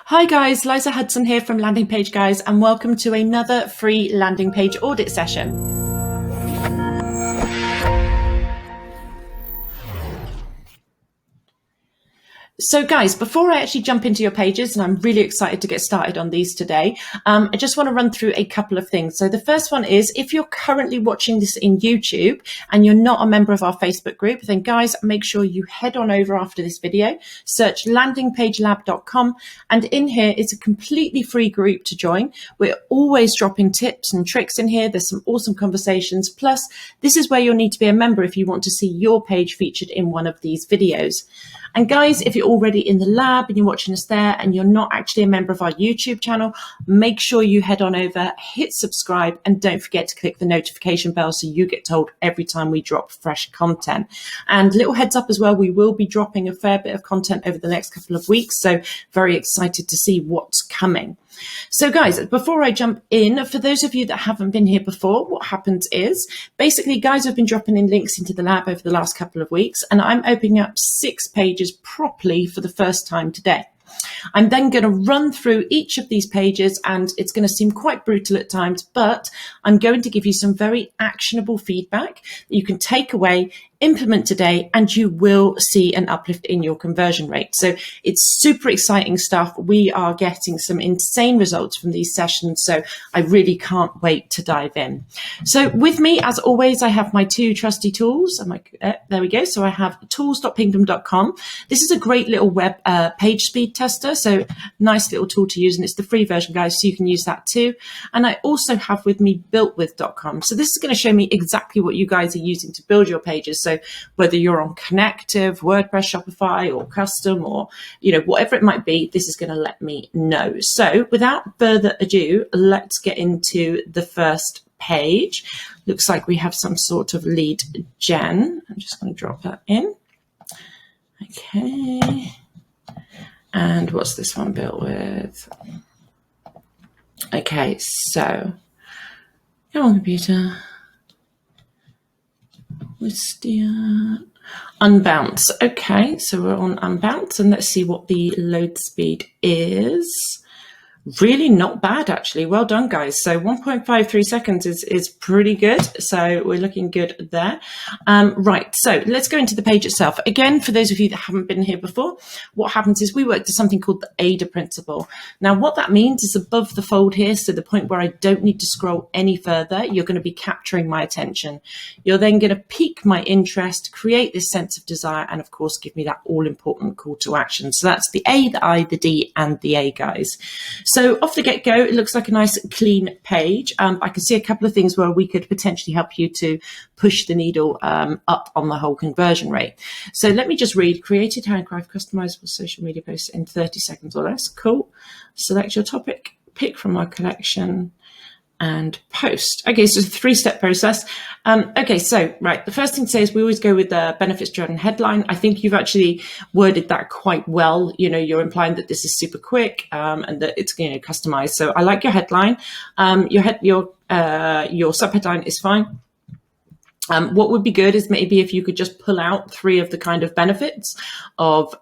Hi guys, Liza Hudson here from Landing Page Guys, and welcome to another free landing page audit session. So guys, before I actually jump into your pages, and I'm really excited to get started on these today, I just want to run through a couple of things. So the first one is, if you're currently watching this in YouTube and you're not a member of our Facebook group, then guys, make sure you head on over after this video, search landingpagelab.com, and in here it's a completely free group to join. We're always dropping tips and tricks in here. There's some awesome conversations. Plus, this is where you'll need to be a member if you want to see your page featured in one of these videos. And guys, if you're already in the lab and you're watching us there and you're not actually a member of our YouTube channel, make sure you head on over, hit subscribe, and don't forget to click the notification bell so you get told every time we drop fresh content. And little heads up as well, we will be dropping a fair bit of content over the next couple of weeks, so very excited to see what's coming. So guys, before I jump in, for those of you that haven't been here before, what happens is basically guys have been dropping in links into the lab over the last couple of weeks, and I'm opening up 6 pages properly for the first time today. I'm then going to run through each of these pages, and it's going to seem quite brutal at times, but I'm going to give you some very actionable feedback that you can take away, implement today, and you will see an uplift in your conversion rate. So it's super exciting stuff. We are getting some insane results from these sessions, so I really can't wait to dive in. So with me, as always, I have my 2 trusty tools. There we go. So I have tools.pingdom.com. This is a great little web page speed tester, so nice little tool to use, and it's the free version, guys, so you can use that too. And I also have with me builtwith.com. So this is going to show me exactly what you guys are using to build your pages. So whether you're on Connective, WordPress, Shopify, or custom, or whatever it might be, this is going to let me know. So without further ado, let's get into the first page. Looks like we have some sort of lead gen. I'm just going to drop that in. Okay. And what's this one built with? Okay, so come on, computer. Unbounce. Okay, so we're on unbounce, and let's see what the load speed is. Really not bad, actually. Well done, guys. So 1.53 seconds is pretty good. So we're looking good there. Right, so let's go into the page itself. Again, for those of you that haven't been here before, what happens is we work to something called the ADA principle. Now, what that means is above the fold here, so the point where I don't need to scroll any further, you're going to be capturing my attention. You're then going to pique my interest, create this sense of desire, and of course, give me that all-important call to action. So that's the A, the I, the D, and the A, guys. So off the get-go, it looks like a nice clean page. I can see a couple of things where we could potentially help you to push the needle up on the whole conversion rate. So let me just read: created handcraft customizable social media posts in 30 seconds or less. Cool. Select your topic, pick from our collection, and post. Okay, so it's a 3-step process. Okay, so right, the first thing to say is we always go with the benefits driven headline. I think you've actually worded that quite well. You're implying that this is super quick and that it's customized. So I like your headline. Your subheadline is fine. What would be good is maybe if you could just pull out 3 of the kind of benefits of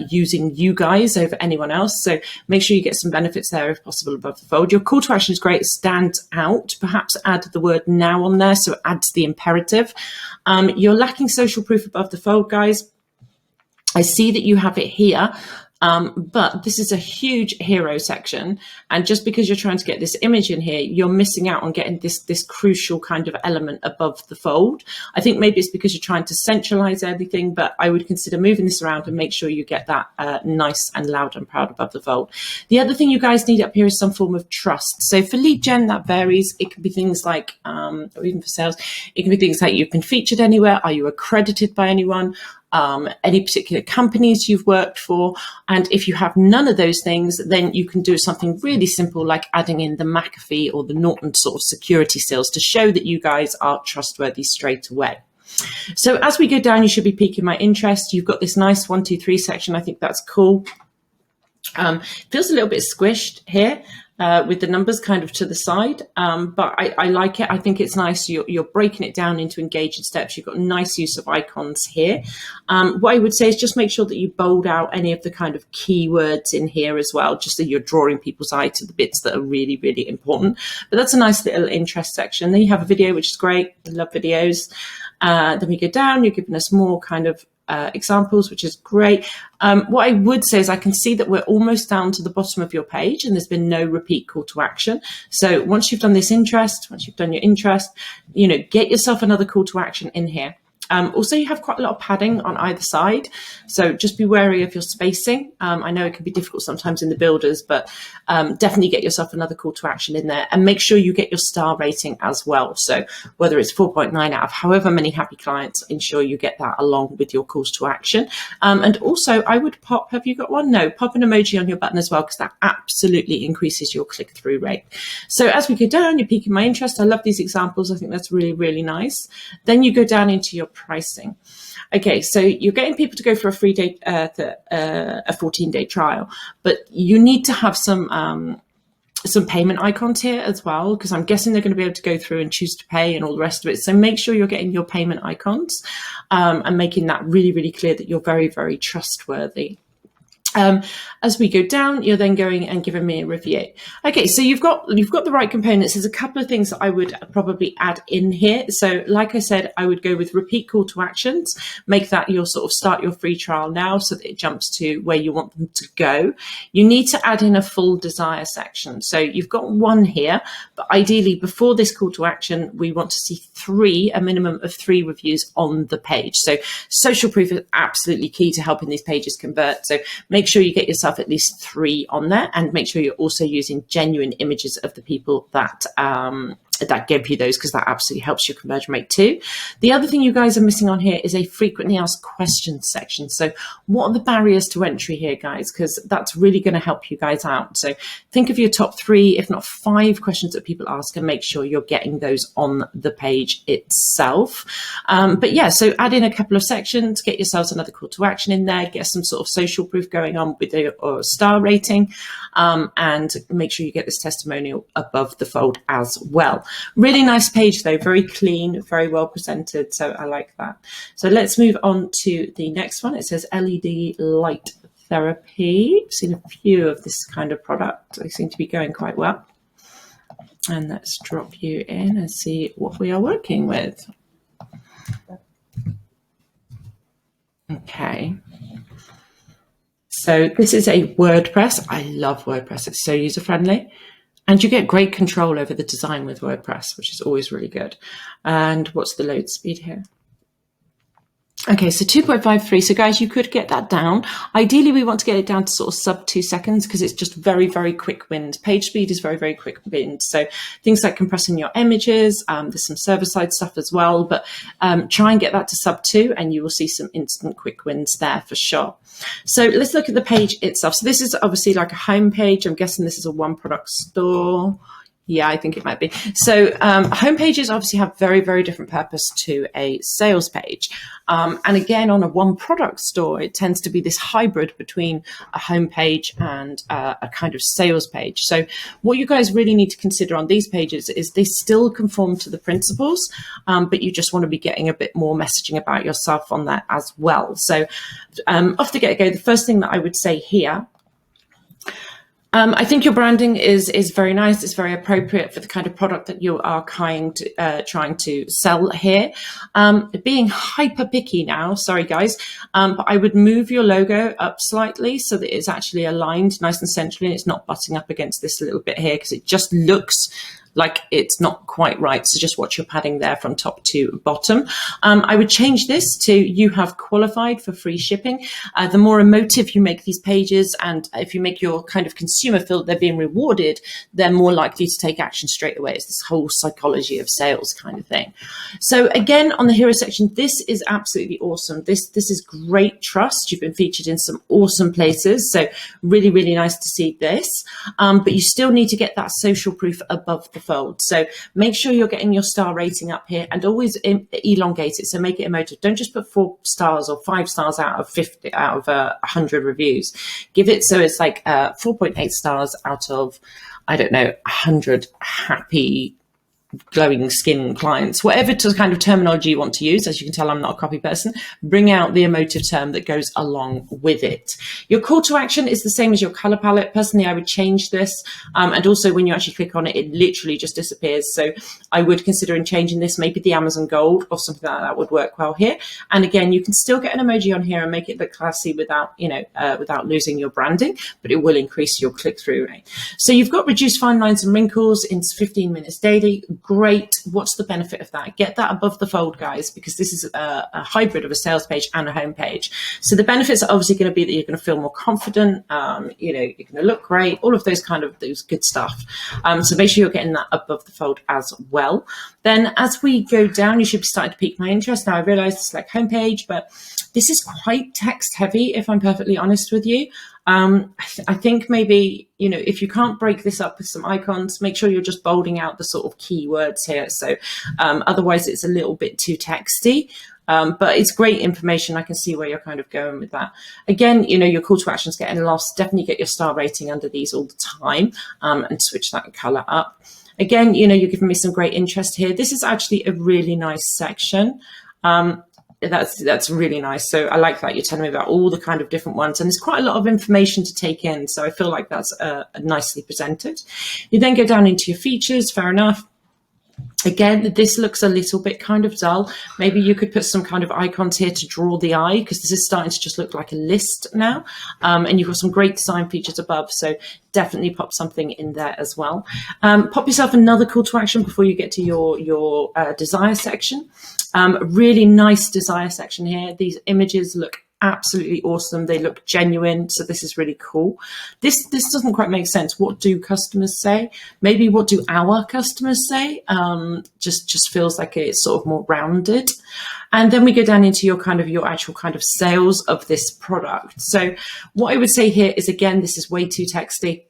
using you guys over anyone else. So make sure you get some benefits there if possible above the fold. Your call to action is great. It stands out. Perhaps add the word now on there so it adds the imperative. You're lacking social proof above the fold, guys. I see that you have it here. But this is a huge hero section, and just because you're trying to get this image in here, you're missing out on getting this crucial kind of element above the fold. I think maybe it's because you're trying to centralize everything, but I would consider moving this around and make sure you get that nice and loud and proud above the fold. The other thing you guys need up here is some form of trust. So for lead gen, that varies. It can be things like, or even for sales, it can be things like you've been featured anywhere, are you accredited by anyone, any particular companies you've worked for. And if you have none of those things, then you can do something really simple like adding in the McAfee or the Norton sort of security seals to show that you guys are trustworthy straight away. So as we go down, you should be piquing my interest. You've got this nice 1, 2, 3 section. I think that's cool. Feels a little bit squished here with the numbers kind of to the side, but I like it. I think it's nice. You're breaking it down into engaging steps. You've got nice use of icons here. What I would say is just make sure that you bold out any of the kind of keywords in here as well, just so you're drawing people's eye to the bits that are really, really important. But that's a nice little interest section. Then you have a video, which is great. I love videos. Then we go down, you're giving us more kind of examples, which is great. What I would say is I can see that we're almost down to the bottom of your page and there's been no repeat call to action. So once you've done this interest, once you've done your interest, get yourself another call to action in here. Also, you have quite a lot of padding on either side, so just be wary of your spacing. I know it can be difficult sometimes in the builders, but definitely get yourself another call to action in there, and make sure you get your star rating as well. So whether it's 4.9 out of however many happy clients, ensure you get that along with your calls to action. And also, I would pop, have you got one? No, pop an emoji on your button as well, because that absolutely increases your click-through rate. So as we go down, you're piquing my interest. I love these examples. I think that's really, really nice. Then you go down into your pricing. Okay, so you're getting people to go for a free day, a 14-day trial, but you need to have some payment icons here as well, because I'm guessing they're going to be able to go through and choose to pay and all the rest of it. So make sure you're getting your payment icons and making that really, really clear that you're very, very trustworthy. As we go down, you're then going and giving me a review. Okay, so you've got the right components. There's a couple of things that I would probably add in here. So like I said, I would go with repeat call to actions, make that your sort of start your free trial now so that it jumps to where you want them to go. You need to add in a full desire section. So you've got one here, but ideally before this call to action, we want to see a minimum of 3 reviews on the page. So social proof is absolutely key to helping these pages convert. So make sure you get yourself at least 3 on there, and make sure you're also using genuine images of the people that give you those, because that absolutely helps your conversion rate too. The other thing you guys are missing on here is a frequently asked questions section. So what are the barriers to entry here, guys? Because that's really going to help you guys out. So think of your top 3, if not 5 questions that people ask, and make sure you're getting those on the page itself. But yeah, so add in a couple of sections, get yourselves another call to action in there, get some sort of social proof going on with your star rating, and make sure you get this testimonial above the fold as well. Really nice page though, very clean, very well presented, so I like that. So let's move on to the next one. It says LED light therapy. I've seen a few of this kind of product. They seem to be going quite well. And let's drop you in and see what we are working with. Okay. So this is a WordPress. I love WordPress. It's so user-friendly. And you get great control over the design with WordPress, which is always really good. And what's the load speed here? Okay, so 2.53. So guys, you could get that down. Ideally, we want to get it down to sort of sub 2 seconds, because it's just very, very quick wins. Page speed is very, very quick wins. So things like compressing your images, there's some server-side stuff as well, but try and get that to sub 2 and you will see some instant quick wins there for sure. So let's look at the page itself. So this is obviously like a home page. I'm guessing this is a one product store. Yeah, I think it might be. So home pages obviously have very, very different purpose to a sales page. And again, on a one product store, it tends to be this hybrid between a home page and a kind of sales page. So what you guys really need to consider on these pages is they still conform to the principles, but you just want to be getting a bit more messaging about yourself on that as well. So off the get-go, the first thing that I would say here, I think your branding is very nice. It's very appropriate for the kind of product that you are trying to sell here. Being hyper picky now, sorry guys, but I would move your logo up slightly so that it's actually aligned nice and centrally and it's not butting up against this little bit here, because it just looks like it's not quite right. So just watch your padding there from top to bottom. I would change this to you have qualified for free shipping. The more emotive you make these pages, and if you make your kind of consumer feel they're being rewarded, they're more likely to take action straight away. It's this whole psychology of sales kind of thing. So again, on the hero section, this is absolutely awesome. This is great trust. You've been featured in some awesome places. So really, really nice to see this. But you still need to get that social proof above the fold. So make sure you're getting your star rating up here, and always elongate it. So make it emotive. Don't just put 4 stars or 5 stars out of 50, out of 100 reviews. Give it so it's like 4.8 stars out of, I don't know, 100 happy glowing skin clients, whatever kind of terminology you want to use. As you can tell, I'm not a copy person. Bring out the emotive term that goes along with it. Your call to action is the same as your color palette. Personally, I would change this. And also when you actually click on it, it literally just disappears. So I would consider changing this. Maybe the Amazon Gold or something like that would work well here. And again, you can still get an emoji on here and make it look classy without, without losing your branding, but it will increase your click-through rate. So you've got reduced fine lines and wrinkles in 15 minutes daily. Great. What's the benefit of that? Get that above the fold, guys, because this is a hybrid of a sales page and a home page. So the benefits are obviously going to be that you're going to feel more confident. You're going to look great, all of those good stuff. So make sure you're getting that above the fold as well. Then as we go down, you should be starting to pique my interest. Now I realize it's like homepage, but this is quite text heavy, if I'm perfectly honest with you. I think maybe, if you can't break this up with some icons, make sure you're just bolding out the sort of keywords here. So otherwise it's a little bit too texty. But it's great information. I can see where you're kind of going with that. Again, your call to action is getting lost. Definitely get your star rating under these all the time, and switch that color up. Again, you're giving me some great interest here. This is actually a really nice section. That's really nice. So I like that you're telling me about all the kind of different ones, and there's quite a lot of information to take in. So I feel like that's nicely presented. You then go down into your features. Fair enough. Again, this looks a little bit kind of dull. Maybe you could put some kind of icons here to draw the eye, because this is starting to just look like a list now. And you've got some great design features above. So definitely pop something in there as well. Pop yourself another call to action before you get to your desire section. Really nice desire section here. These images look absolutely awesome. They look genuine. So this is really cool. This doesn't quite make sense. What do customers say? Maybe what do our customers say? Just feels like it's sort of more rounded. And then we go down into your actual kind of sales of this product. So what I would say here is, again, this is way too texty.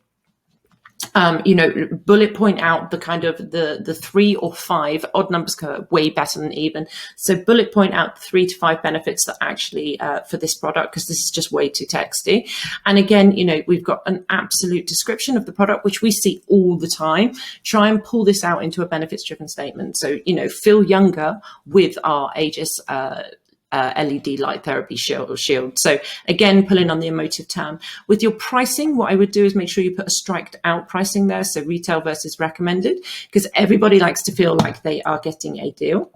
Bullet point out the kind of the 3 or 5 odd numbers are way better than even. So bullet point out 3 to 5 benefits that actually for this product, because this is just way too texty. And again, we've got an absolute description of the product, which we see all the time. Try and pull this out into a benefits driven statement. So, feel younger with our Aegis LED light therapy shield. So again, pulling on the emotive term. With your pricing, what I would do is make sure you put a striked out pricing there. So retail versus recommended, because everybody likes to feel like they are getting a deal.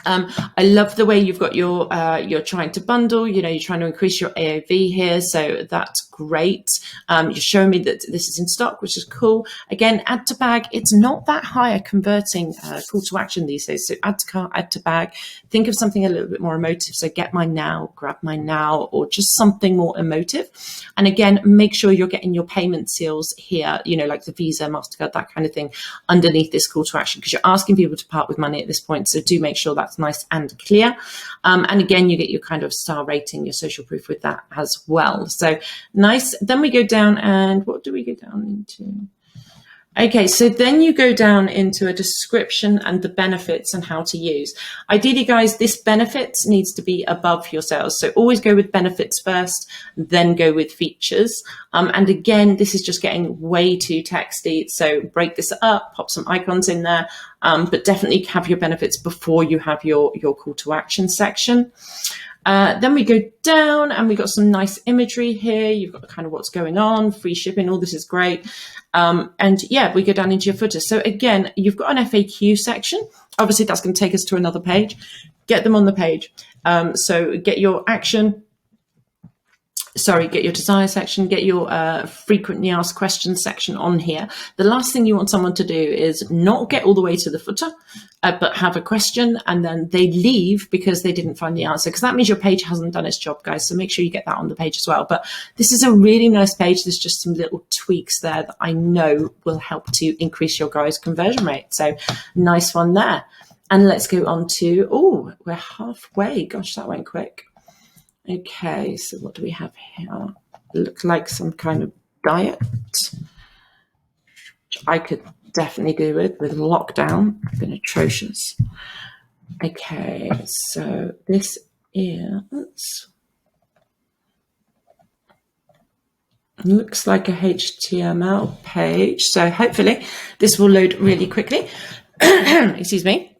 I love the way you've got you're trying to bundle, you're trying to increase your AOV here. So that's great. You're showing me that this is in stock, which is cool. Again, add to bag. It's not that high a converting call to action these days. So add to cart, add to bag. Think of something a little bit more emotive. So get mine now, grab mine now, or just something more emotive. And again, make sure you're getting your payment seals here, like the Visa, MasterCard, that kind of thing underneath this call to action, because you're asking people to part with money at this point. So do make sure that's nice and clear. And again, you get your kind of star rating, your social proof with that as well. So nice. Then we go down, and what do we go down into? Okay, so then you go down into a description and the benefits and how to use. Ideally, guys, this benefits needs to be above your sales. So always go with benefits first, then go with features. And again, this is just getting way too texty. So break this up, pop some icons in there, but definitely have your benefits before you have your call to action section. Then we go down and we got some nice imagery here. You've got kind of what's going on, free shipping, all this is great. And yeah, we go down into your footer. So again, you've got an FAQ section. Obviously that's going to take us to another page. Get them on the page. So get your get your desire section, get your frequently asked questions section on here. The last thing you want someone to do is not get all the way to the footer, but have a question and then they leave because they didn't find the answer, because that means your page hasn't done its job, guys. So make sure you get that on the page as well. But this is a really nice page. There's just some little tweaks there that I know will help to increase your guys' conversion rate. So nice one there. And let's go on to, oh, we're halfway. Gosh, that went quick. Okay, so what do we have here? It looks like some kind of diet. I could definitely do with lockdown. It's been atrocious. Okay, so this is, looks like a HTML page. So hopefully this will load really quickly. Excuse me.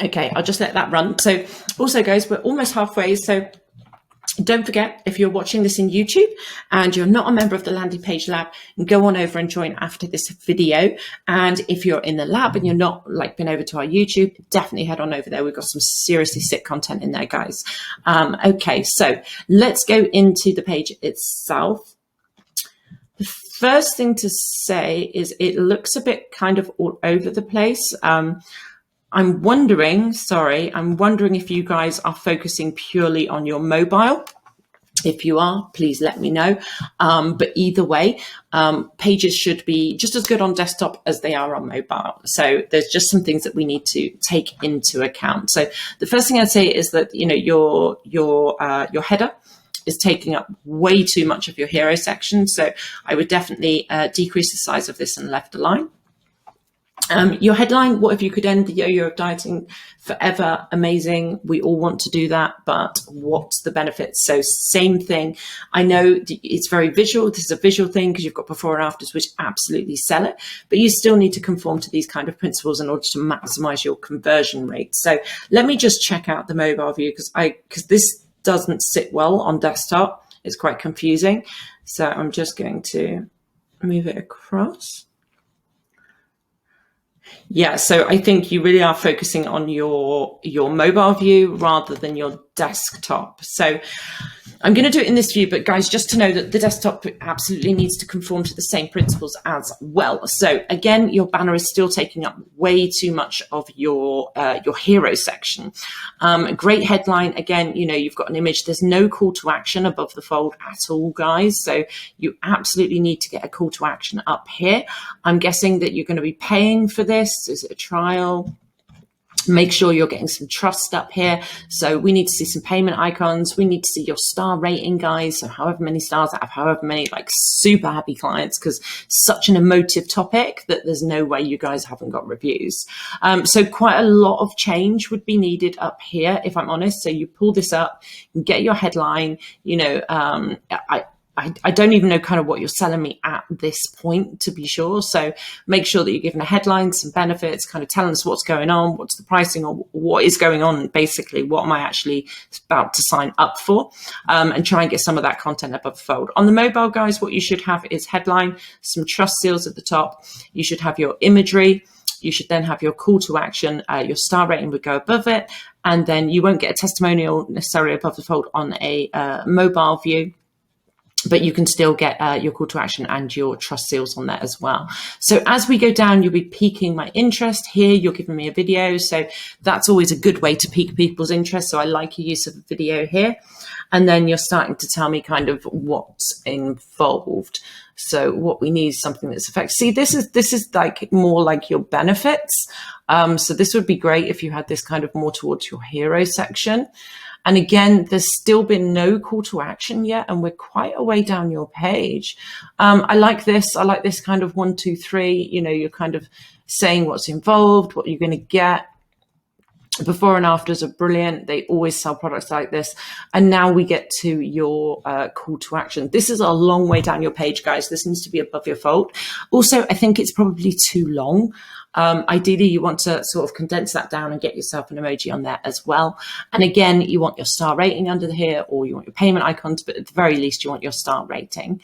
Okay, I'll just let that run. So also, guys, we're almost halfway. So don't forget, if you're watching this in YouTube and you're not a member of the Landing Page Lab, go on over and join after this video. And if you're in the lab and you're not been over to our YouTube, definitely head on over there. We've got some seriously sick content in there, guys. Okay, so let's go into the page itself. The first thing to say is it looks a bit kind of all over the place. I'm wondering if you guys are focusing purely on your mobile. If you are, please let me know. But either way, pages should be just as good on desktop as they are on mobile. So there's just some things that we need to take into account. So the first thing I'd say is that, you know, your header is taking up way too much of your hero section. So I would definitely decrease the size of this and left align. Your headline, what if you could end the yo-yo of dieting forever? Amazing. We all want to do that, but what's the benefits? So same thing. I know it's very visual. This is a visual thing because you've got before and afters, which absolutely sell it, but you still need to conform to these kind of principles in order to maximize your conversion rate. So let me just check out the mobile view because this doesn't sit well on desktop. It's quite confusing. So I'm just going to move it across. Yeah, so I think you really are focusing on your mobile view rather than your desktop. So I'm going to do it in this view, but guys, just to know that the desktop absolutely needs to conform to the same principles as well. So again, your banner is still taking up way too much of your hero section. Great headline. Again, you know, you've got an image. There's no call to action above the fold at all, guys. So you absolutely need to get a call to action up here. I'm guessing that you're going to be paying for this. Is it a trial? Make sure you're getting some trust up here. So we need to see some payment icons. We need to see your star rating, guys. So however many stars out of however many, like super happy clients, because such an emotive topic that there's no way you guys haven't got reviews. So quite a lot of change would be needed up here, if I'm honest. So you pull this up, get your headline, you know, I don't even know kind of what you're selling me at this point, to be sure. So make sure that you're giving a headline, some benefits, kind of telling us what's going on, what's the pricing, or what is going on, basically, what am I actually about to sign up for, and try and get some of that content above the fold. On the mobile, guys, what you should have is headline, some trust seals at the top. You should have your imagery. You should then have your call to action. Your star rating would go above it. And then you won't get a testimonial necessarily above the fold on a mobile view, but you can still get your call to action and your trust seals on there as well. So as we go down, you'll be piquing my interest here. You're giving me a video. So that's always a good way to pique people's interest. So I like your use of a video here. And then you're starting to tell me kind of what's involved. So what we need is something that's effective. See, this is like more like your benefits. So this would be great if you had this kind of more towards your hero section. And again, there's still been no call to action yet, and we're quite a way down your page. I like this. I like this kind of 1, 2, 3. You know, you're kind of saying what's involved, what you're going to get. Before and afters are brilliant. They always sell products like this. And now we get to your call to action. This is a long way down your page, guys. This needs to be above your fold. Also, I think it's probably too long. Ideally, you want to sort of condense that down and get yourself an emoji on there as well. And again, you want your star rating under here, or you want your payment icons, but at the very least, you want your star rating.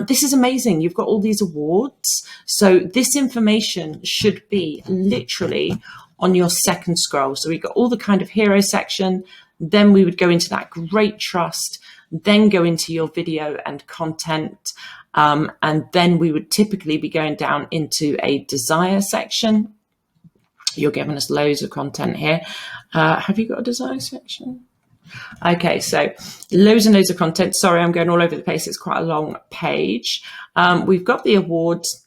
This is amazing. You've got all these awards. So this information should be literally on your second scroll. So we've got all the kind of hero section. Then we would go into that great trust, then go into your video and content. And then we would typically be going down into a desire section. You're giving us loads of content here. Have you got a desire section? Okay, so loads and loads of content. Sorry, I'm going all over the place. It's quite a long page. We've got the awards.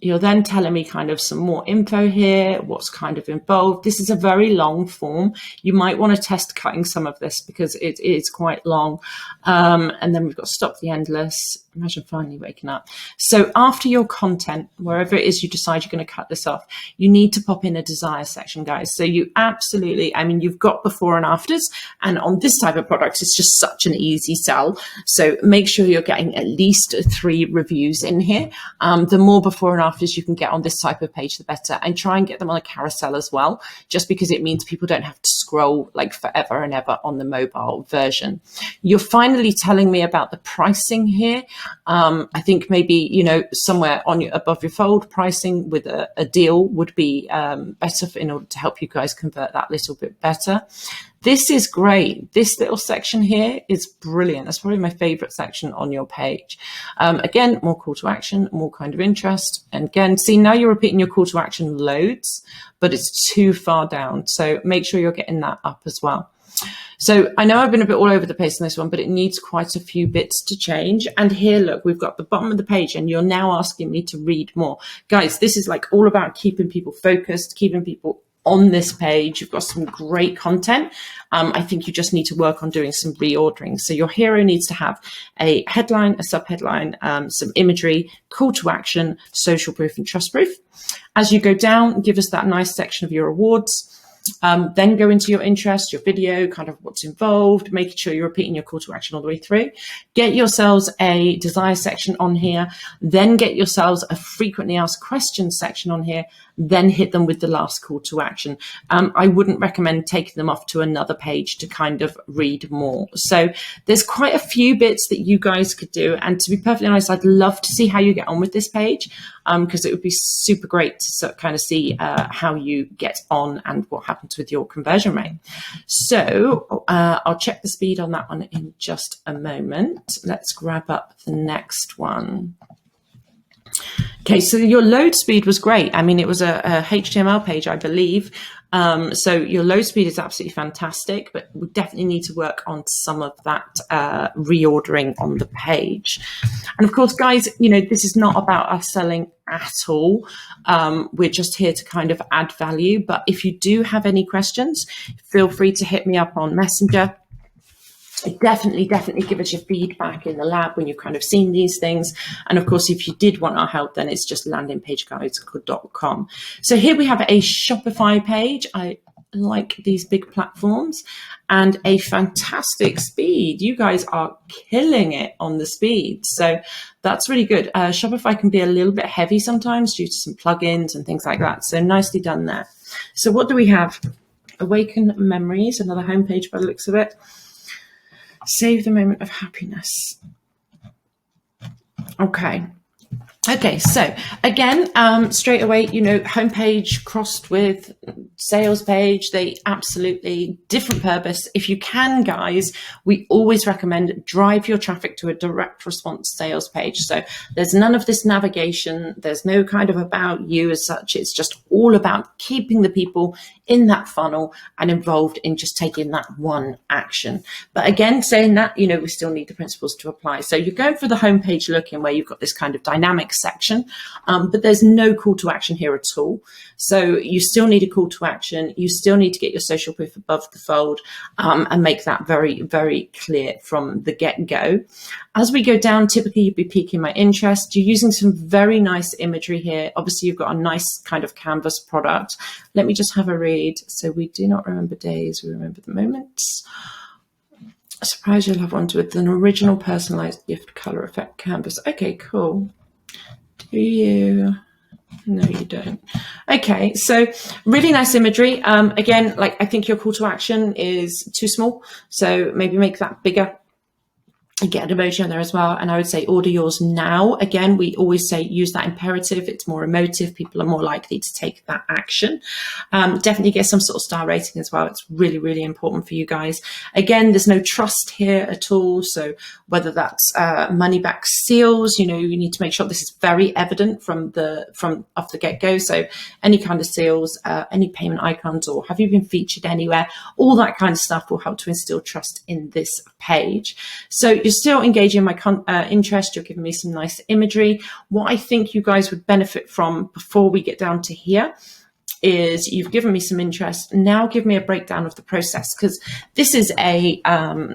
You're then telling me kind of some more info here, what's kind of involved. This is a very long form. You might want to test cutting some of this because it is quite long. And then we've got stop the endless. Imagine finally waking up. So after your content, wherever it is you decide you're going to cut this off, you need to pop in a desire section, guys. So you absolutely, I mean, you've got before and afters, and on this type of product, it's just such an easy sell. So make sure you're getting at least 3 reviews in here. The more before and afters you can get on this type of page, the better. And try and get them on a carousel as well, just because it means people don't have to scroll like forever and ever on the mobile version. You're finally telling me about the pricing here. I think maybe, you know, somewhere on your above your fold pricing with a deal would be better in order to help you guys convert that little bit better. This is great. This little section here is brilliant. That's probably my favorite section on your page. Again, more call to action, more kind of interest. And again, see, now you're repeating your call to action loads, but it's too far down. So make sure you're getting that up as well. So I know I've been a bit all over the place in this one, but it needs quite a few bits to change. And here, look, we've got the bottom of the page and you're now asking me to read more. Guys, this is like all about keeping people focused, keeping people on this page. You've got some great content. I think you just need to work on doing some reordering. So your hero needs to have a headline, a subheadline, some imagery, call to action, social proof and trust proof. As you go down, give us that nice section of your awards. Then go into your interest, your video, kind of what's involved, making sure you're repeating your call to action all the way through. Get yourselves a desire section on here, then get yourselves a frequently asked questions section on here, then hit them with the last call to action. I wouldn't recommend taking them off to another page to kind of read more. So there's quite a few bits that you guys could do. And to be perfectly honest, I'd love to see how you get on with this page, because it would be super great to kind of see how you get on and what happens with your conversion rate. So I'll check the speed on that one in just a moment. Let's grab up the next one. Okay, so your load speed was great. I mean, it was a HTML page, I believe. So your load speed is absolutely fantastic, but we definitely need to work on some of that reordering on the page. And of course, guys, you know, this is not about us selling at all. We're just here to kind of add value. But if you do have any questions, feel free to hit me up on Messenger. Definitely give us your feedback in the lab when you've kind of seen these things. And of course, if you did want our help, then it's just landingpageguides.com. So here we have a Shopify page. I like these big platforms and a fantastic speed. You guys are killing it on the speed. So that's really good. Shopify can be a little bit heavy sometimes due to some plugins and things like that. So nicely done there. So what do we have? Awaken Memories, another homepage by the looks of it. Save the moment of happiness. Okay, so again, straight away, you know, homepage crossed with sales page, they absolutely different purpose. If you can, guys, we always recommend drive your traffic to a direct response sales page. So there's none of this navigation. There's no kind of about you as such. It's just all about keeping the people in that funnel and involved in just taking that one action. But again, saying that, you know, we still need the principles to apply. So you're going for the homepage looking where you've got this kind of dynamic section, but there's no call to action here at all. So you still need a call to action. You still need to get your social proof above the fold, and make that very, very clear from the get-go. As we go down, typically you'd be piquing my interest. You're using some very nice imagery here. Obviously, you've got a nice kind of canvas product. Let me just have a read. So we do not remember days, we remember the moments. Surprise your loved ones with an original personalized gift color effect canvas. Okay, cool. Do you? No, you don't. Okay, so really nice imagery. Again, like I think your call to action is too small, so maybe make that bigger. Get an emoji on there as well. And I would say order yours now. Again, we always say use that imperative. It's more emotive. People are more likely to take that action. Definitely get some sort of star rating as well. It's really, really important for you guys. Again, there's no trust here at all. So whether that's money back seals, you know, you need to make sure this is very evident from off the get-go. So any kind of seals, any payment icons, or have you been featured anywhere? All that kind of stuff will help to instill trust in this page. So you're still engaging my interest. You're giving me some nice imagery. What I think you guys would benefit from before we get down to here is you've given me some interest. Now give me a breakdown of the process, because this is a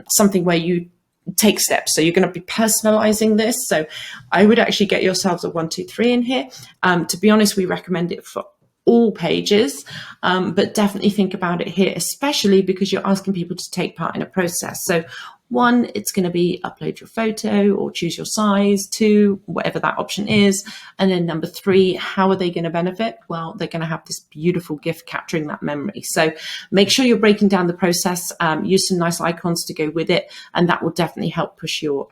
something where you take steps. So you're going to be personalizing this. So I would actually get yourselves a 1, 2, 3 in here. To be honest, we recommend it for all pages, but definitely think about it here, especially because you're asking people to take part in a process. So 1, it's going to be upload your photo or choose your size. 2, whatever that option is. And then number 3, how are they going to benefit? Well, they're going to have this beautiful gift capturing that memory. So make sure you're breaking down the process, use some nice icons to go with it, and that will definitely help push your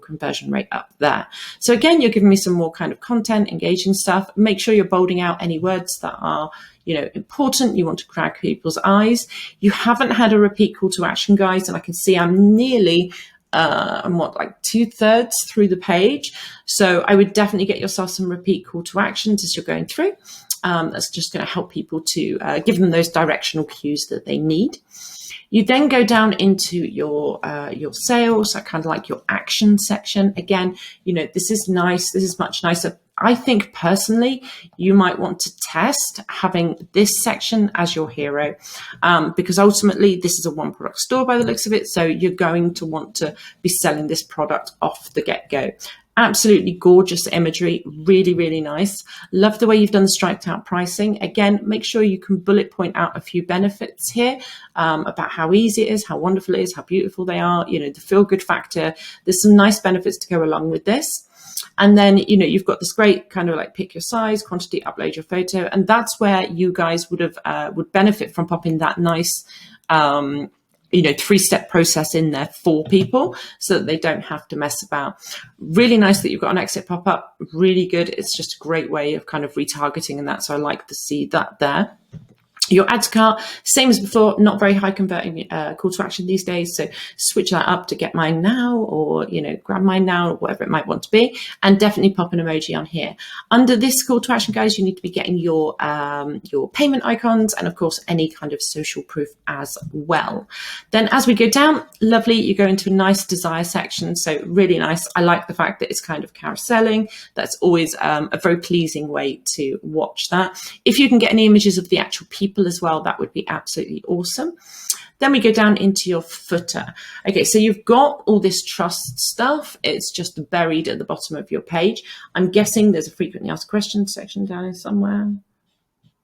conversion rate up there. So again, you're giving me some more kind of content, engaging stuff. Make sure you're bolding out any words that are important. You want to grab people's eyes. You haven't had a repeat call to action, guys, and I can see I'm nearly I'm like 2/3 through the page. So I would definitely get yourself some repeat call to actions as you're going through. That's just going to help people to give them those directional cues that they need. You then go down into your sales, so kind of like your action section. Again, this is nice. This is much nicer. I think personally, you might want to test having this section as your hero, because ultimately this is a one product store by the looks of it. So you're going to want to be selling this product off the get-go. Absolutely gorgeous imagery, really, really nice. Love the way you've done the striped out pricing. Again, make sure you can bullet point out a few benefits here about how easy it is, how wonderful it is, how beautiful they are, the feel good factor. There's some nice benefits to go along with this. And then, you've got this great kind of like pick your size, quantity, upload your photo. And that's where you guys would benefit from popping that nice, 3-step process in there for people so that they don't have to mess about. Really nice that you've got an exit pop up. Really good. It's just a great way of kind of retargeting and that. So I like to see that there. Your add to cart, same as before, not very high converting call to action these days. So switch that up to get mine now, or, grab mine now, or whatever it might want to be. And definitely pop an emoji on here. Under this call to action, guys, you need to be getting your payment icons and, of course, any kind of social proof as well. Then as we go down, lovely, you go into a nice desire section. So really nice. I like the fact that it's kind of carouseling. That's always a very pleasing way to watch that. If you can get any images of the actual people as well, that would be absolutely awesome. Then we go down into your footer. Okay, so you've got all this trust stuff. It's just buried at the bottom of your page. I'm guessing there's a frequently asked questions section down here somewhere.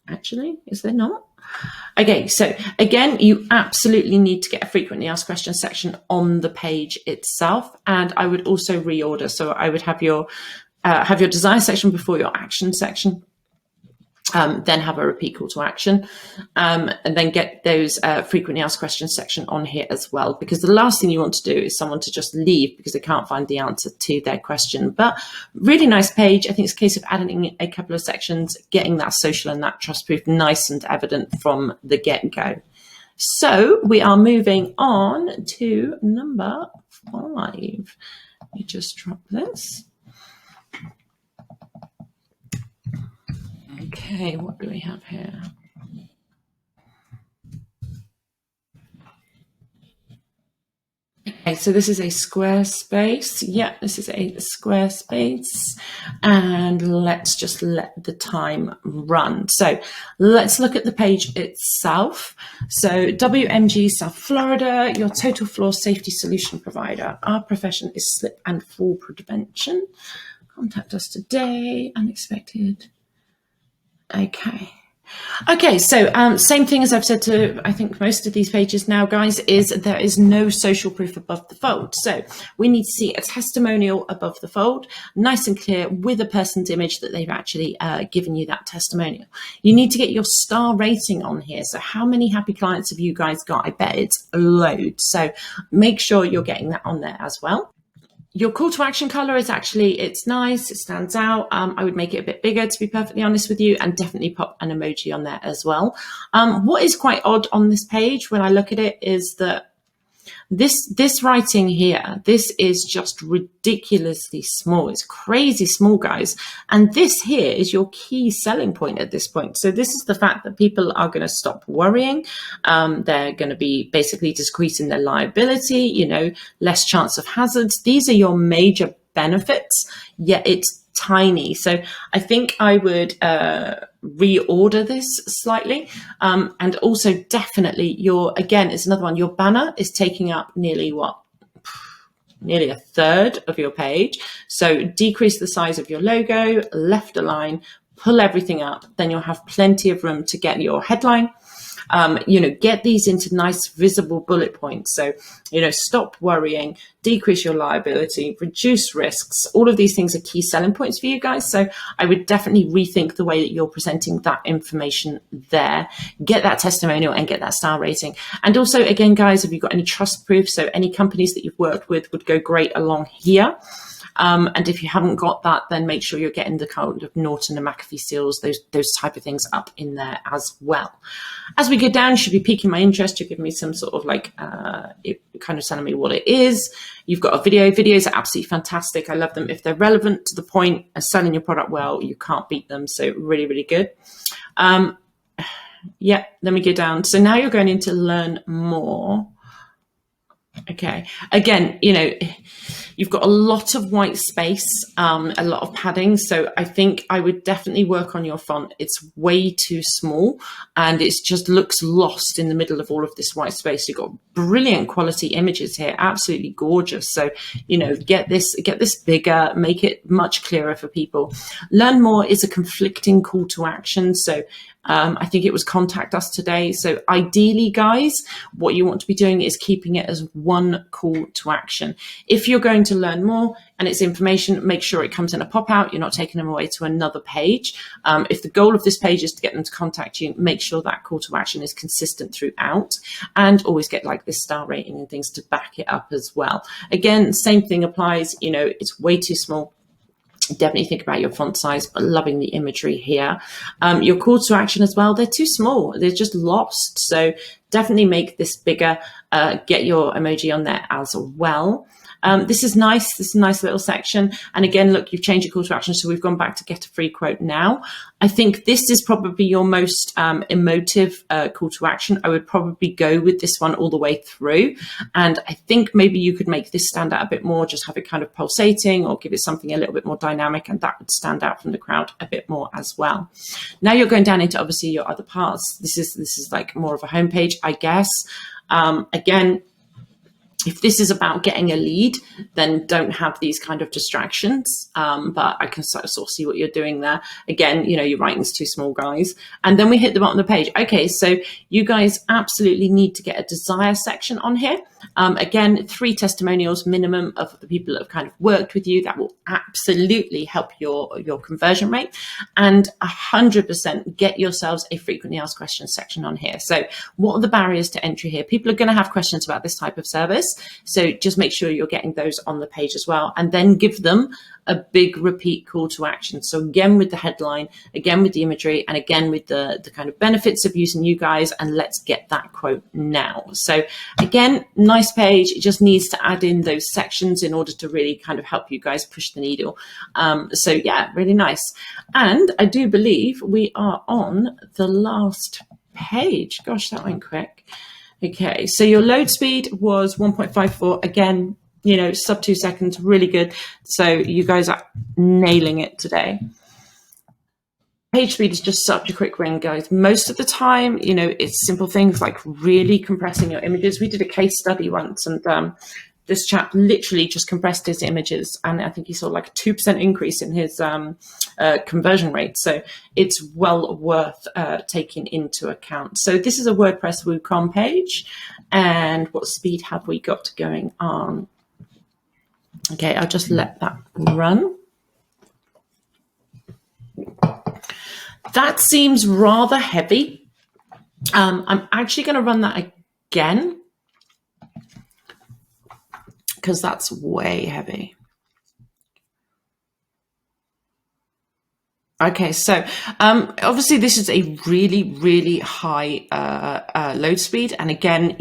Actually, is there not? Okay, so again, you absolutely need to get a frequently asked questions section on the page itself. And I would also reorder. So I would have your desire section before your action section. Then have a repeat call to action, and then get those frequently asked questions section on here as well, because the last thing you want to do is someone to just leave because they can't find the answer to their question. But really nice page. I think it's a case of adding a couple of sections, getting that social and that trust proof nice and evident from the get-go. So we are moving on to number 5. Let me just drop this. Okay, what do we have here? Okay, so this is a Squarespace. Yeah, this is a Squarespace. And let's just let the time run. So let's look at the page itself. So WMG South Florida, your total floor safety solution provider. Our profession is slip and fall prevention. Contact us today. Unexpected. Okay, so same thing as I've said to, I think, most of these pages now, guys, is there is no social proof above the fold. So we need to see a testimonial above the fold, nice and clear with a person's image that they've actually given you that testimonial. You need to get your star rating on here. So how many happy clients have you guys got? I bet it's loads. So make sure you're getting that on there as well. Your call to action color is actually, it's nice, it stands out. I would make it a bit bigger, to be perfectly honest with you, and definitely pop an emoji on there as well. What is quite odd on this page when I look at it is that this writing here, this is just ridiculously small. It's crazy small, guys. And this here is your key selling point at this point. So this is the fact that people are going to stop worrying. They're going to be basically decreasing their liability, less chance of hazards. These are your major benefits, yet it's tiny. So I think I would reorder this slightly. And also definitely again, it's another one, your banner is taking up nearly nearly a third of your page. So decrease the size of your logo, left align, pull everything up, then you'll have plenty of room to get your headline. Get these into nice visible bullet points. So, stop worrying, decrease your liability, reduce risks. All of these things are key selling points for you guys. So I would definitely rethink the way that you're presenting that information there. Get that testimonial and get that star rating. And also, again, guys, have you got any trust proof? So any companies that you've worked with would go great along here. And if you haven't got that, then make sure you're getting the kind of Norton and McAfee seals, those type of things up in there as well. As we go down, you should be piquing my interest. You're giving me some sort of it kind of telling me what it is. You've got a video. Videos are absolutely fantastic. I love them. If they're relevant to the point of selling your product well, you can't beat them. So really, really good. Yeah, let me go down. So now you're going into learn more. Okay. Again, you've got a lot of white space, a lot of padding. So I think I would definitely work on your font. It's way too small and it just looks lost in the middle of all of this white space. You've got brilliant quality images here, absolutely gorgeous. So, get this bigger, make it much clearer for people. Learn more is a conflicting call to action. So I think it was contact us today. So ideally, guys, what you want to be doing is keeping it as one call to action. If you're going to learn more and it's information, make sure it comes in a pop out. You're not taking them away to another page. If the goal of this page is to get them to contact you, make sure that call to action is consistent throughout, and always get like this star rating and things to back it up as well. Again, same thing applies. It's way too small. Definitely think about your font size, but loving the imagery here. Your call to action as well, they're too small. They're just lost. So definitely make this bigger. Get your emoji on there as well. This is nice. This is a nice little section. And again, look, you've changed your call to action. So we've gone back to get a free quote now. I think this is probably your most emotive call to action. I would probably go with this one all the way through. And I think maybe you could make this stand out a bit more, just have it kind of pulsating or give it something a little bit more dynamic. And that would stand out from the crowd a bit more as well. Now you're going down into obviously your other parts. This is like more of a homepage, I guess. Again, if this is about getting a lead, then don't have these kind of distractions. But I can sort of see what you're doing there. Again, your writing's too small, guys. And then we hit the bottom of the page. Okay, so you guys absolutely need to get a desire section on here. Again, 3 testimonials minimum of the people that have kind of worked with you. That will absolutely help your conversion rate. And 100% get yourselves a frequently asked questions section on here. So what are the barriers to entry here? People are going to have questions about this type of service. So just make sure you're getting those on the page as well, and then give them a big repeat call to action. So again, with the headline, again, with the imagery, and again, with the kind of benefits of using you guys, and let's get that quote now. So again, nice page. It just needs to add in those sections in order to really kind of help you guys push the needle. So yeah, really nice. And I do believe we are on the last page. Gosh, that went quick. Okay, so your load speed was 1.54. Again, sub 2 seconds, really good. So you guys are nailing it today. Page speed is just such a quick win, guys. Most of the time, it's simple things like really compressing your images. We did a case study once, and this chap literally just compressed his images, and I think he saw like a 2% increase in his conversion rate. So it's well worth taking into account. So this is a WordPress WooCom page, and what speed have we got going on? Okay, I'll just let that run. That seems rather heavy. I'm actually going to run that again, because that's way heavy. Okay, so obviously this is a really, really high load speed. And again,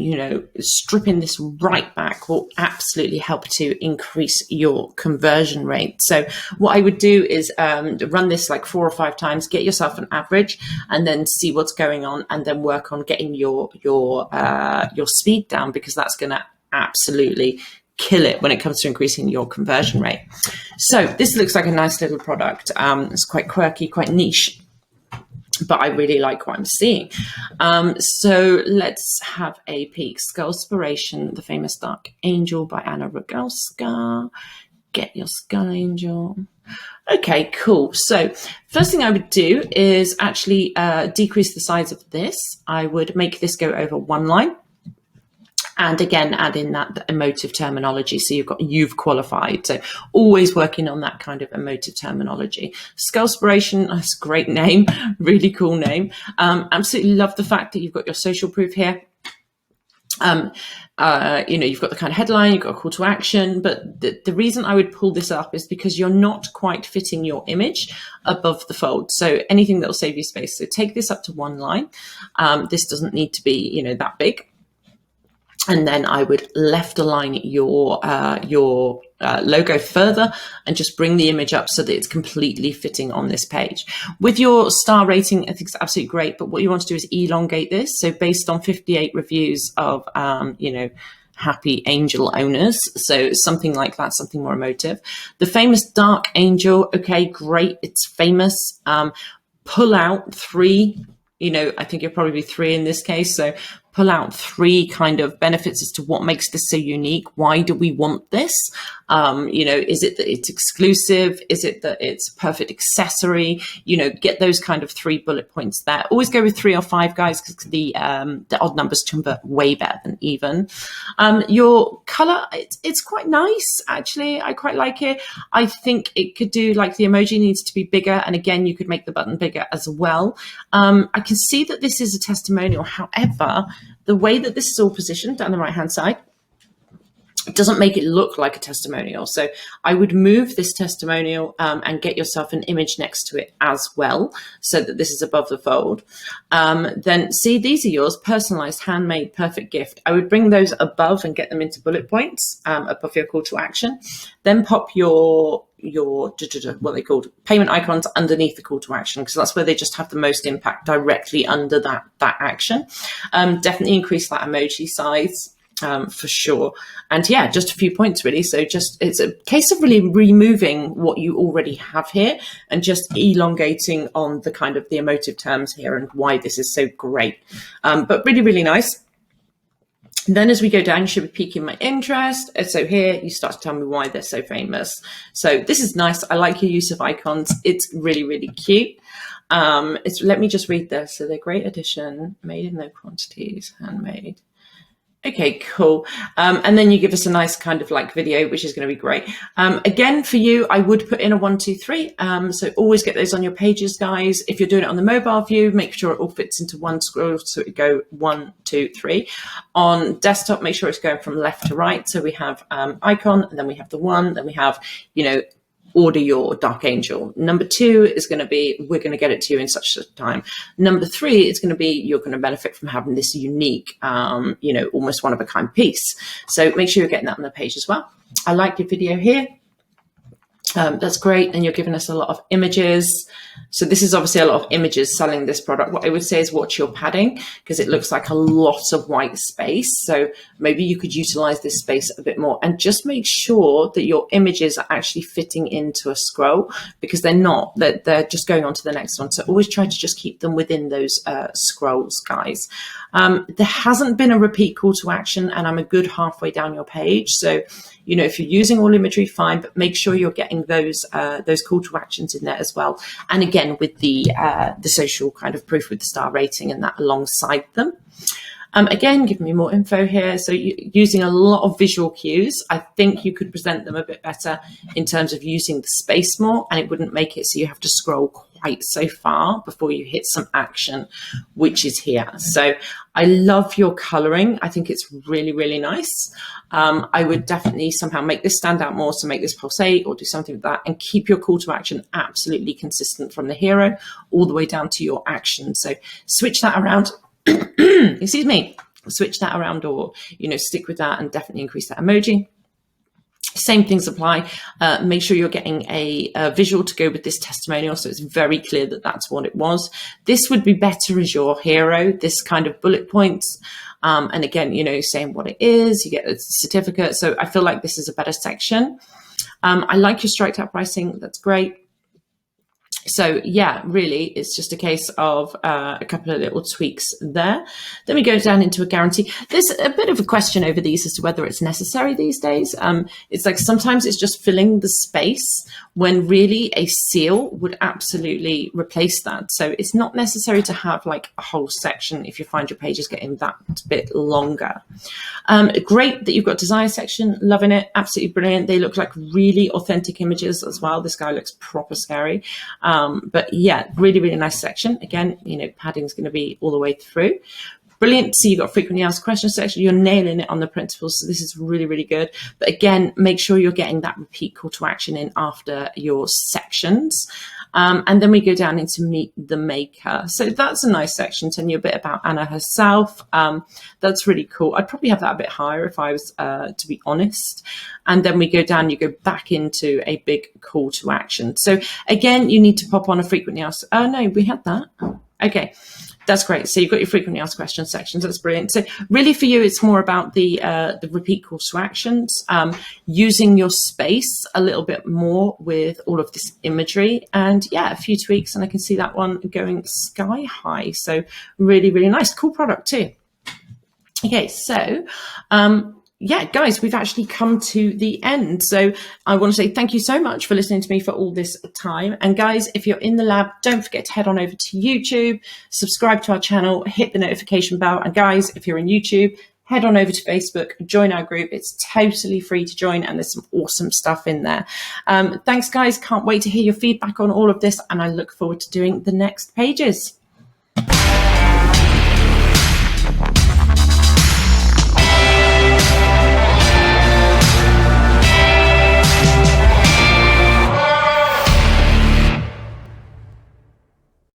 stripping this right back will absolutely help to increase your conversion rate. So what I would do is run this like 4 or 5 times, get yourself an average, and then see what's going on, and then work on getting your speed down, because that's going to absolutely kill it when it comes to increasing your conversion rate. So this looks like a nice little product. It's quite quirky, quite niche. but I really like what I'm seeing. So let's have a peek. Skullspiration, the famous Dark Angel by Anna Rogalska. Get your Skull Angel. Okay, cool. So first thing I would do is actually decrease the size of this. I would make this go over one line. And again, add in that emotive terminology. So you've qualified. So always working on that kind of emotive terminology. Skullspiration, that's a great name, really cool name. Absolutely love the fact that you've got your social proof here. You've got the kind of headline, you've got a call to action, but the reason I would pull this up is because you're not quite fitting your image above the fold. So anything that will save you space. So take this up to one line. This doesn't need to be, that big. And then I would left align your logo further and just bring the image up so that it's completely fitting on this page. With your star rating, I think it's absolutely great. But what you want to do is elongate this. So based on 58 reviews of, happy angel owners. So something like that, something more emotive. The famous Dark Angel. Okay, great. It's famous. Pull out 3. I think it'll probably be 3 in this case. So pull out 3 kind of benefits as to what makes this so unique. Why do we want this? Is it that it's exclusive? Is it that it's a perfect accessory? Get those kind of 3 bullet points there. Always go with 3 or 5, guys, because the odd numbers convert way better than even. Your color, it's quite nice, actually. I quite like it. I think it could do, like, the emoji needs to be bigger. And again, you could make the button bigger as well. I can see that this is a testimonial. However, the way that this is all positioned down the right hand side, it doesn't make it look like a testimonial. So I would move this testimonial and get yourself an image next to it as well, so that this is above the fold. Then see, these are yours, personalized, handmade, perfect gift. I would bring those above and get them into bullet points above your call to action. Then pop your what they called payment icons underneath the call to action, because that's where they just have the most impact, directly under that action. Definitely increase that emoji size. For sure. And yeah, just a few points really. So it's a case of really removing what you already have here and just elongating on the kind of the emotive terms here and why this is so great. But really, really nice. And then as we go down, you should be piquing my interest. So here you start to tell me why they're so famous. So this is nice. I like your use of icons. It's really, really cute. Let me just read this. So they're great addition, made in low quantities, handmade. Okay, cool. And then you give us a nice kind of like video, which is going to be great. Again, for you, I would put in a 1, 2, 3. So always get those on your pages, guys. If you're doing it on the mobile view, make sure it all fits into one scroll. So it go 1, 2, 3. On desktop, make sure it's going from left to right. So we have icon, and then we have the 1, then we have, order your Dark Angel. Number 2 is going to be, we're going to get it to you in such a time. Number 3 is going to be, you're going to benefit from having this unique, almost one of a kind piece. So make sure you're getting that on the page as well. I like your video here. That's great. And you're giving us a lot of images. So this is obviously a lot of images selling this product. What I would say is watch your padding, because it looks like a lot of white space. So maybe you could utilize this space a bit more, and just make sure that your images are actually fitting into a scroll, because they're not, they're just going on to the next one. So always try to just keep them within those scrolls, guys. There hasn't been a repeat call to action, and I'm a good halfway down your page. So, if you're using all imagery, fine, but make sure you're getting those call to actions in there as well. And again, with the social kind of proof with the star rating and that alongside them. Again, give me more info here. So using a lot of visual cues, I think you could present them a bit better in terms of using the space more, and it wouldn't make it so you have to scroll quite so far before you hit some action, which is here. So I love your coloring. I think it's really, really nice. I would definitely somehow make this stand out more, so make this pulsate or do something with that, and keep your call to action absolutely consistent from the hero all the way down to your action. So switch that around. Excuse me, switch that around, or stick with that, and definitely increase that emoji. Same things apply. Make sure you're getting a visual to go with this testimonial, so it's very clear that that's what it was. This would be better as your hero, this kind of bullet points. And again, saying what it is, you get a certificate. So I feel like this is a better section. I like your striked out pricing. That's great. So yeah, really, it's just a case of a couple of little tweaks there. Then we go down into a guarantee. There's a bit of a question over these as to whether it's necessary these days. It's like sometimes it's just filling the space when really a seal would absolutely replace that. So it's not necessary to have like a whole section if you find your page is getting that bit longer. Great that you've got design section, loving it, absolutely brilliant. They look like really authentic images as well. This guy looks proper scary. But yeah, really, really nice section. Again, padding is going to be all the way through. Brilliant. So you've got frequently asked questions section. You're nailing it on the principles. So this is really, really good. But again, make sure you're getting that repeat call to action in after your sections. And then we go down into Meet the Maker. So that's a nice section, telling you a bit about Anna herself. That's really cool. I'd probably have that a bit higher if I was, to be honest. And then we go down, you go back into a big call to action. So again, you need to pop on a frequently asked. Oh, no, we had that. Okay. That's great. So you've got your frequently asked questions sections. That's brilliant. So really for you, it's more about the repeat calls to actions, using your space a little bit more with all of this imagery, and yeah, a few tweaks, and I can see that one going sky high. So really, really nice, cool product too. Okay, so yeah, guys, we've actually come to the end. So I want to say thank you so much for listening to me for all this time. And guys, if you're in the lab, don't forget to head on over to YouTube, subscribe to our channel, hit the notification bell. And guys, if you're in YouTube, head on over to Facebook, join our group. It's totally free to join, and there's some awesome stuff in there. Thanks, guys. Can't wait to hear your feedback on all of this, and I look forward to doing the next pages.